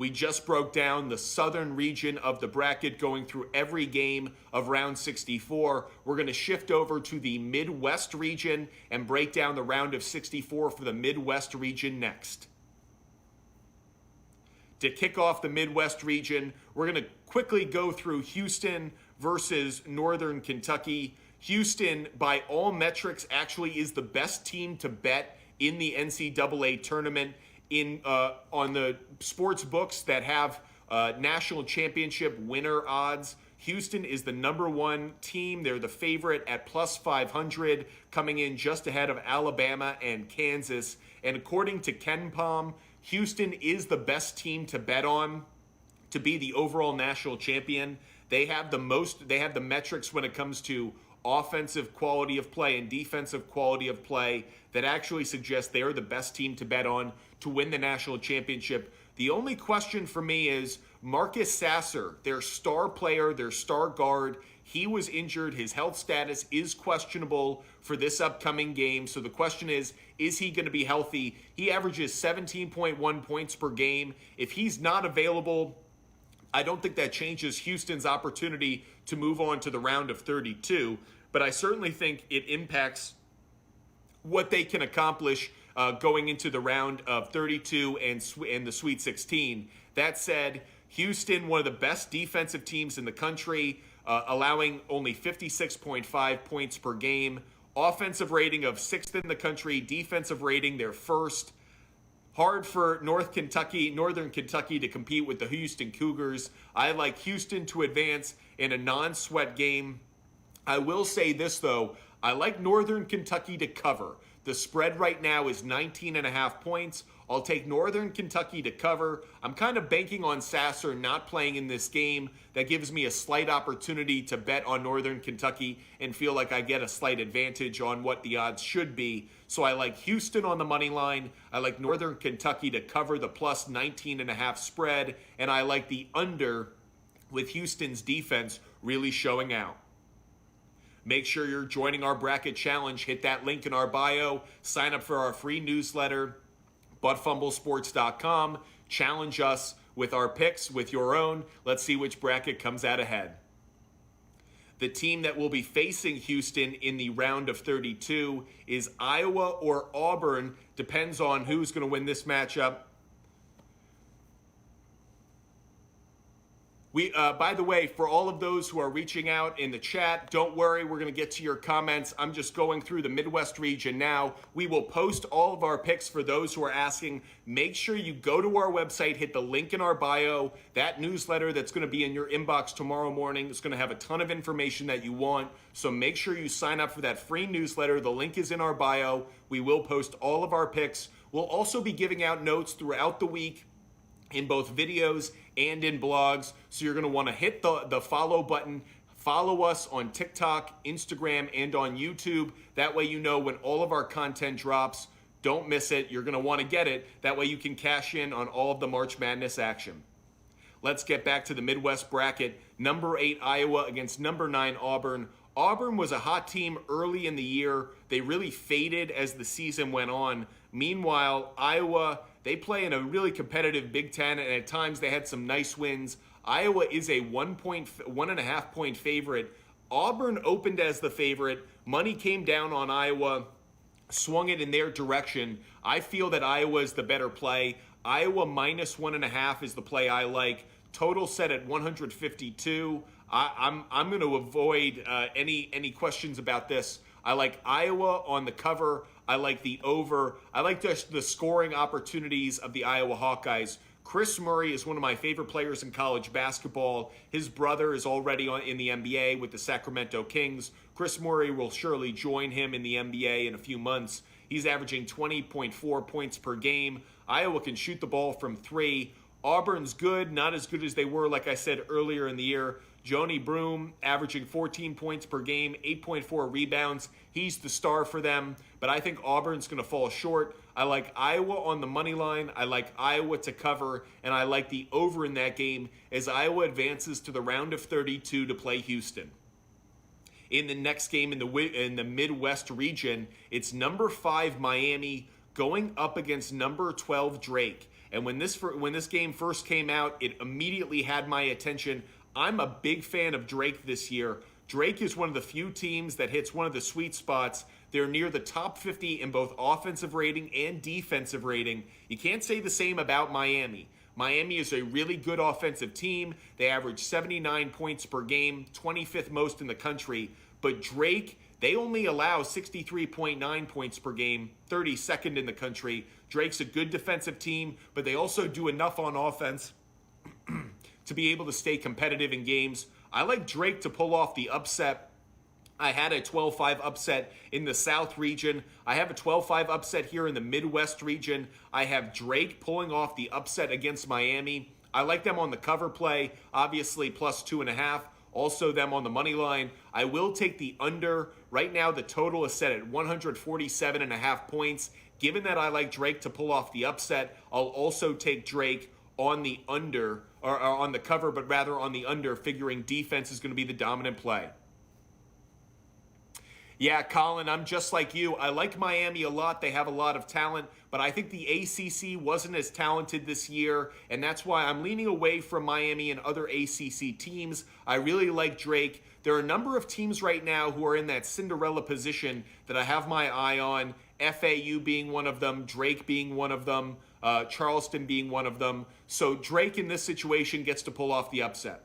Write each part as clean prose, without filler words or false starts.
We just broke down the southern region of the bracket, going through every game of round 64. We're going to shift over to the Midwest region and break down the round of 64 for the Midwest region next. To kick off the Midwest region, we're going to quickly go through Houston versus Northern Kentucky. Houston, by all metrics, actually is the best team to bet in the NCAA tournament. On the sports books that have national championship winner odds, Houston is the number one team. They're the favorite at plus 500, coming in just ahead of Alabama and Kansas. And according to KenPom, Houston is the best team to bet on to be the overall national champion. They have the metrics when it comes to offensive quality of play and defensive quality of play that actually suggest they are the best team to bet on to win the national championship. The only question for me is Marcus Sasser, their star player, their star guard. He was injured. His health status is questionable for this upcoming game. So the question is he going to be healthy? He averages 17.1 points per game. If he's not available, I don't think that changes Houston's opportunity to move on to the round of 32, but I certainly think it impacts what they can accomplish going into the round of 32 and the Sweet 16. That said, Houston, one of the best defensive teams in the country, allowing only 56.5 points per game. Offensive rating of 6th in the country. Defensive rating, they're 1st. Hard for Northern Kentucky to compete with the Houston Cougars. I like Houston to advance in a non-sweat game. I will say this, though. I like Northern Kentucky to cover. The spread right now is 19.5 points. I'll take Northern Kentucky to cover. I'm kind of banking on Sasser not playing in this game. That gives me a slight opportunity to bet on Northern Kentucky and feel like I get a slight advantage on what the odds should be. So I like Houston on the money line. I like Northern Kentucky to cover the plus 19.5 spread. And I like the under with Houston's defense really showing out. Make sure you're joining our bracket challenge. Hit that link in our bio. Sign up for our free newsletter, butfumblesports.com. Challenge us with our picks, with your own. Let's see which bracket comes out ahead. The team that will be facing Houston in the round of 32 is Iowa or Auburn. Depends on who's going to win this matchup. By the way, for all of those who are reaching out in the chat, don't worry, we're going to get to your comments. I'm just going through the Midwest region now. We will post all of our picks for those who are asking. Make sure you go to our website, hit the link in our bio. That newsletter that's going to be in your inbox tomorrow morning is going to have a ton of information that you want. So make sure you sign up for that free newsletter. The link is in our bio. We will post all of our picks. We'll also be giving out notes throughout the week in both videos and in blogs. So you're going to want to hit the follow button. Follow us on TikTok, Instagram, and on YouTube. That way you know when all of our content drops. Don't miss it. You're going to want to get it. That way you can cash in on all of the March Madness action. Let's get back to the Midwest bracket. Number 8, Iowa against number 9, Auburn. Auburn was a hot team early in the year. They really faded as the season went on. Meanwhile, Iowa, they play in a really competitive Big Ten, and at times they had some nice wins. Iowa is a 1.5 point favorite. Auburn opened as the favorite. Money came down on Iowa, swung it in their direction. I feel that Iowa is the better play. Iowa minus 1.5 is the play I like. Total set at 152. I'm going to avoid any questions about this. I like Iowa on the cover. I like the over. I like just the scoring opportunities of the Iowa Hawkeyes. Chris Murray is one of my favorite players in college basketball. His brother is already in the NBA with the Sacramento Kings. Chris Murray will surely join him in the NBA in a few months. He's averaging 20.4 points per game. Iowa can shoot the ball from 3. Auburn's good, not as good as they were, like I said earlier in the year. Joni Broom averaging 14 points per game, 8.4 rebounds. He's the star for them, but I think Auburn's going to fall short. I like Iowa on the money line. I like Iowa to cover, and I like the over in that game as Iowa advances to the round of 32 to play Houston. In the next game in the Midwest region, it's number 5 Miami going up against number 12 Drake. And when this game first came out, it immediately had my attention. I'm a big fan of Drake this year. Drake is one of the few teams that hits one of the sweet spots. They're near the top 50 in both offensive rating and defensive rating. You can't say the same about Miami. Miami is a really good offensive team. They average 79 points per game, 25th most in the country. But Drake, they only allow 63.9 points per game, 32nd in the country. Drake's a good defensive team, but they also do enough on offense to be able to stay competitive in games. I like Drake to pull off the upset. I had a 12-5 upset in the South region. I have a 12-5 upset here in the Midwest region. I have Drake pulling off the upset against Miami. I like them on the cover play, obviously plus 2.5. Also them on the money line. I will take the under. Right now the total is set at 147.5 points. Given that I like Drake to pull off the upset, I'll also take Drake on the under, or on the cover, but rather on the under, figuring defense is going to be the dominant play. Yeah, Colin, I'm just like you. I like Miami a lot. They have a lot of talent, but I think the ACC wasn't as talented this year, and that's why I'm leaning away from Miami and other ACC teams. I really like Drake. There are a number of teams right now who are in that Cinderella position that I have my eye on, FAU being one of them, Drake being one of them, Charleston being one of them. So Drake in this situation gets to pull off the upset.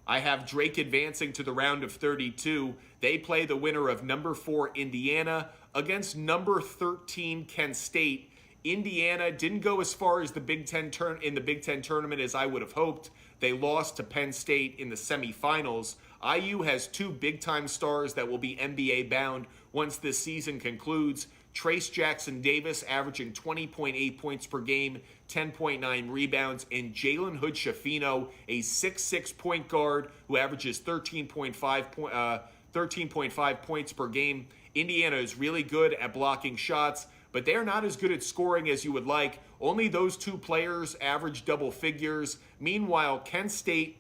I have Drake advancing to the round of 32. They play the winner of number 4 Indiana against number 13 Kent State. Indiana didn't go as far as the Big Ten tournament as I would have hoped. They lost to Penn State in the semifinals. IU has 2 big-time stars that will be NBA bound once this season concludes. Trace Jackson Davis averaging 20.8 points per game, 10.9 rebounds, and Jalen Hood-Schifino, a 6'6 point guard who averages 13.5 points per game. Indiana is really good at blocking shots, but they're not as good at scoring as you would like. Only those 2 players average double figures. Meanwhile, Kent State,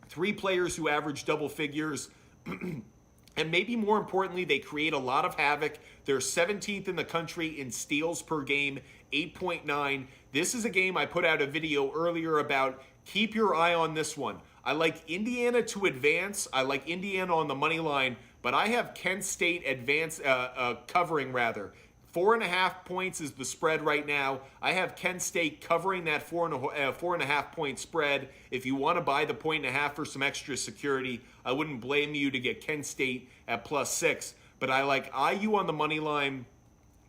3 players who average double figures. And maybe more importantly, they create a lot of havoc. They're 17th in the country in steals per game, 8.9. This is a game I put out a video earlier about. Keep your eye on this one. I like Indiana to advance. I like Indiana on the money line, but I have Kent State covering rather. 4.5 points is the spread right now. I have Kent State covering that 4.5 point spread. If you want to buy the 1.5 for some extra security, I wouldn't blame you to get Kent State at +6. But I like IU on the money line,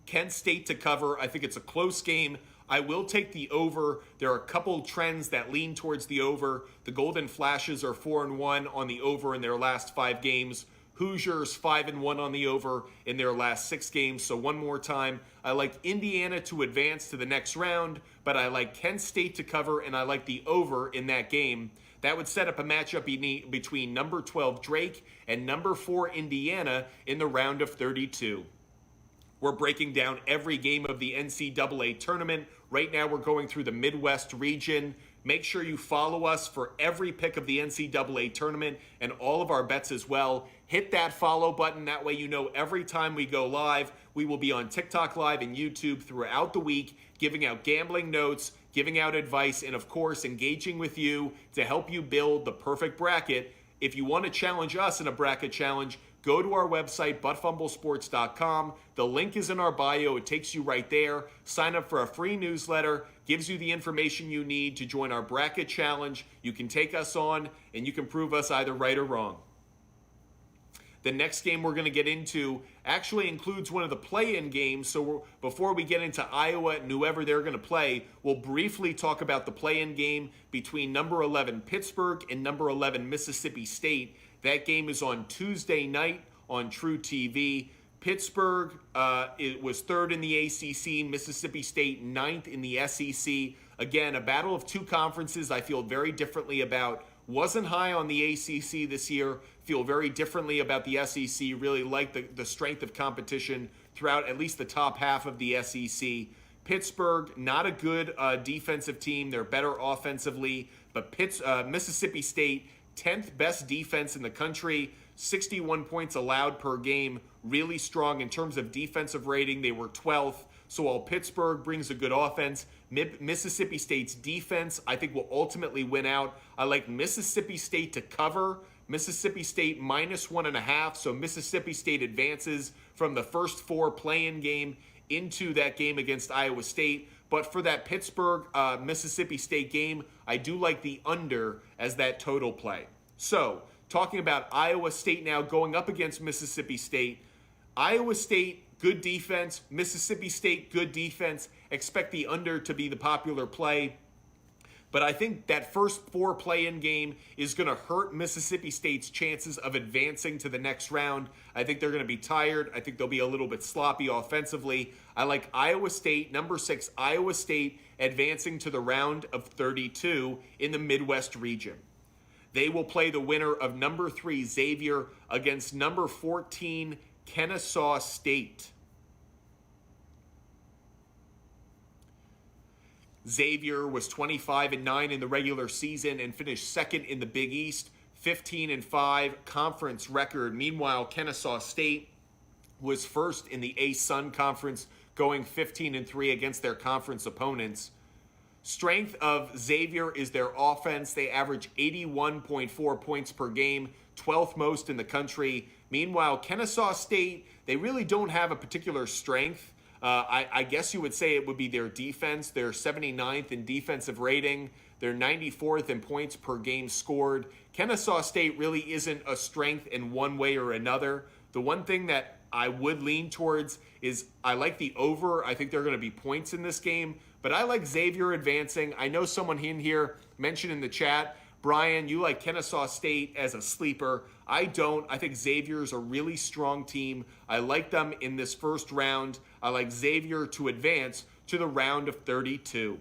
Kent State to cover. I think it's a close game. I will take the over. There are a couple trends that lean towards the over. The Golden Flashes are 4-1 on the over in their last 5 games. Hoosiers 5-1 on the over in their last 6 games. So one more time, I like Indiana to advance to the next round, but I like Kent State to cover, and I like the over in that game. That would set up a matchup between number 12 Drake and number 4 Indiana in the round of 32. We're breaking down every game of the NCAA tournament. Right now we're going through the Midwest region. Make sure you follow us for every pick of the NCAA tournament and all of our bets as well. Hit that follow button. That way you know every time we go live. We will be on TikTok Live and YouTube throughout the week, giving out gambling notes, giving out advice, and of course, engaging with you to help you build the perfect bracket. If you want to challenge us in a bracket challenge, go to our website, buttfumblesports.com. The link is in our bio. It takes you right there. Sign up for a free newsletter, gives you the information you need to join our bracket challenge. You can take us on, and you can prove us either right or wrong. The next game we're going to get into actually includes one of the play-in games. So before we get into Iowa and whoever they're going to play, we'll briefly talk about the play-in game between number 11 Pittsburgh and number 11 Mississippi State. That game is on Tuesday night on True TV. Pittsburgh it was 3rd in the ACC, Mississippi State 9th in the SEC. Again, a battle of 2 conferences I feel very differently about. Wasn't high on the ACC this year. Feel very differently about the SEC. Really like the strength of competition throughout at least the top half of the SEC. Pittsburgh, not a good defensive team. They're better offensively. But Mississippi State, 10th best defense in the country. 61 points allowed per game, really strong in terms of defensive rating. They were 12th. So while Pittsburgh brings a good offense, Mississippi State's defense, I think, will ultimately win out. I like Mississippi State to cover. Mississippi State -1.5. So Mississippi State advances from the first 4 play-in game into that game against Iowa State. But for that Pittsburgh Mississippi State game, I do like the under as that total play. So talking about Iowa State now going up against Mississippi State. Iowa State, good defense. Mississippi State, good defense. Expect the under to be the popular play. But I think that first 4 play-in game is going to hurt Mississippi State's chances of advancing to the next round. I think they're going to be tired. I think they'll be a little bit sloppy offensively. I like Iowa State, number 6, Iowa State advancing to the round of 32 in the Midwest region. They will play the winner of number 3, Xavier, against number 14, Kennesaw State. Xavier was 25-9 in the regular season and finished second in the Big East, 15-5 conference record. Meanwhile, Kennesaw State was first in the A-Sun Conference, going 15-3 against their conference opponents. Strength of Xavier is their offense. They average 81.4 points per game, 12th most in the country. Meanwhile, Kennesaw State, they really don't have a particular strength. I guess you would say it would be their defense. They're 79th in defensive rating. They're 94th in points per game scored. Kennesaw State really isn't a strength in one way or another. The one thing that I would lean towards is I like the over. I think there are going to be points in this game, but I like Xavier advancing. I know someone in here mentioned in the chat, Brian, you like Kennesaw State as a sleeper. I don't. I think Xavier's a really strong team. I like them in this first round. I like Xavier to advance to the round of 32.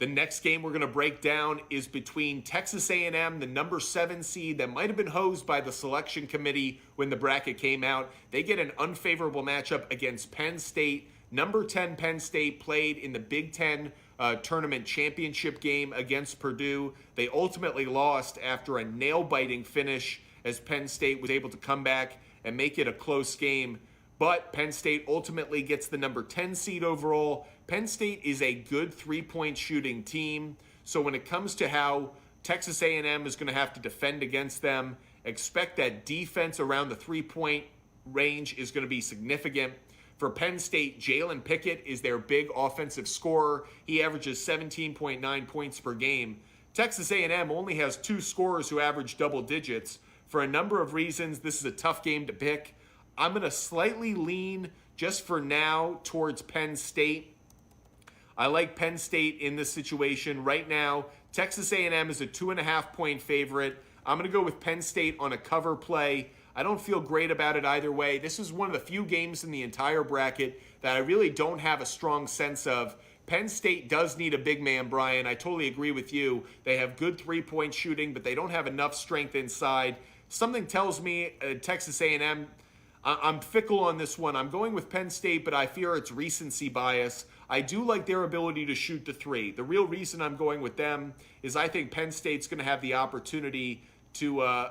The next game we're going to break down is between Texas A&M, the number 7 seed that might have been hosed by the selection committee when the bracket came out. They get an unfavorable matchup against Penn State. Number 10 Penn State played in the Big Ten tournament championship game against Purdue. They ultimately lost after a nail-biting finish as Penn State was able to come back and make it a close game. But Penn State ultimately gets the number 10 seed overall. Penn State is a good three-point shooting team. So when it comes to how Texas A&M is going to have to defend against them, expect that defense around the three-point range is going to be significant. For Penn State, Jalen Pickett is their big offensive scorer. He averages 17.9 points per game. Texas A&M only has 2 scorers who average double digits. For a number of reasons, this is a tough game to pick. I'm going to slightly lean, just for now, towards Penn State. I like Penn State in this situation. Right now, Texas A&M is a 2.5-point favorite. I'm going to go with Penn State on a cover play. I don't feel great about it either way. This is one of the few games in the entire bracket that I really don't have a strong sense of. Penn State does need a big man, Brian. I totally agree with you. They have good three-point shooting, but they don't have enough strength inside. Something tells me Texas A&M, I'm fickle on this one. I'm going with Penn State, but I fear it's recency bias. I do like their ability to shoot the three. The real reason I'm going with them is I think Penn State's going to have the opportunity to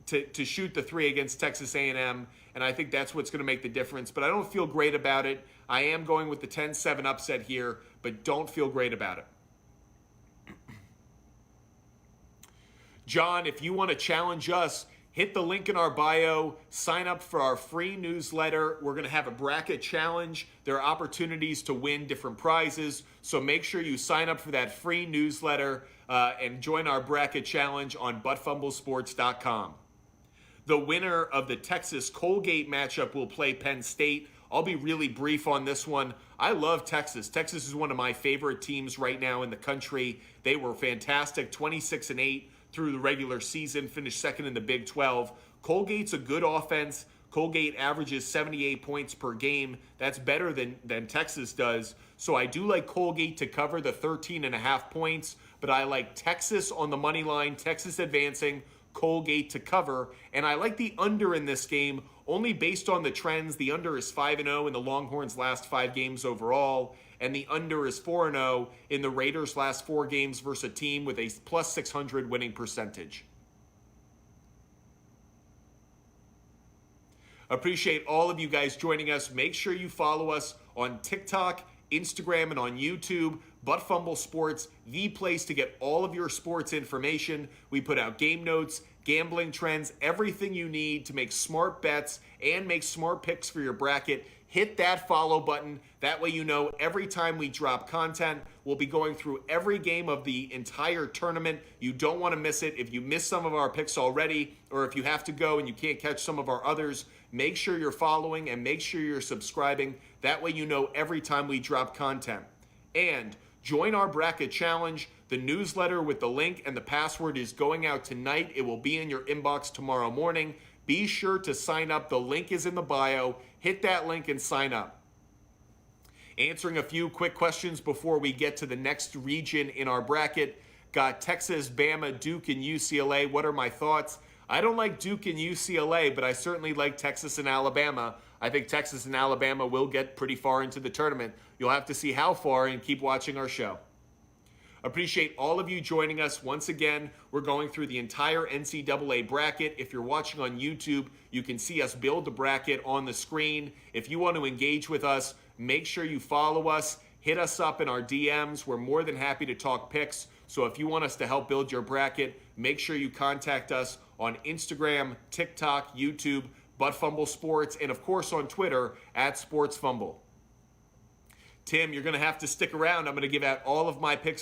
shoot the three against Texas A&M, and I think that's what's going to make the difference. But I don't feel great about it. I am going with the 10-7 upset here, but don't feel great about it. John, if you want to challenge us, hit the link in our bio, sign up for our free newsletter. We're going to have a bracket challenge. There are opportunities to win different prizes, so make sure you sign up for that free newsletter and join our bracket challenge on buttfumblesports.com. The winner of the Texas-Colgate matchup will play Penn State. I'll be really brief on this one. I love Texas. Texas is one of my favorite teams right now in the country. They were fantastic, 26-8 through the regular season, finished second in the Big 12. Colgate's a good offense. Colgate averages 78 points per game. That's better than Texas does. So I do like Colgate to cover the 13.5 points, but I like Texas on the money line, Texas advancing, Colgate to cover, and I like the under in this game only based on the trends. The under is 5-0 in the Longhorns' last 5 games overall, and the under is 4-0 in the Raiders' last 4 games versus a team with a plus 600 winning percentage. Appreciate all of you guys joining us. Make sure you follow us on TikTok, Instagram, and on YouTube. But Fumble Sports, the place to get all of your sports information. We put out game notes, gambling trends, everything you need to make smart bets and make smart picks for your bracket. Hit that follow button. That way you know every time we drop content. We'll be going through every game of the entire tournament. You don't want to miss it. If you missed some of our picks already, or if you have to go and you can't catch some of our others, make sure you're following and make sure you're subscribing. That way you know every time we drop content. And join our bracket challenge. The newsletter with the link and the password is going out tonight. It will be in your inbox tomorrow morning. Be sure to sign up. The link is in the bio. Hit that link and sign up. Answering a few quick questions before we get to the next region in our bracket. Got Texas, Bama, Duke, and UCLA. What are my thoughts? I don't like Duke and UCLA, but I certainly like Texas and Alabama. I think Texas and Alabama will get pretty far into the tournament. You'll have to see how far and keep watching our show. Appreciate all of you joining us. Once again, we're going through the entire NCAA bracket. If you're watching on YouTube, you can see us build the bracket on the screen. If you want to engage with us, make sure you follow us. Hit us up in our DMs. We're more than happy to talk picks. So if you want us to help build your bracket, make sure you contact us on Instagram, TikTok, YouTube, But Fumble Sports, and of course on Twitter @SportsFumble. Tim, you're going to have to stick around. I'm going to give out all of my picks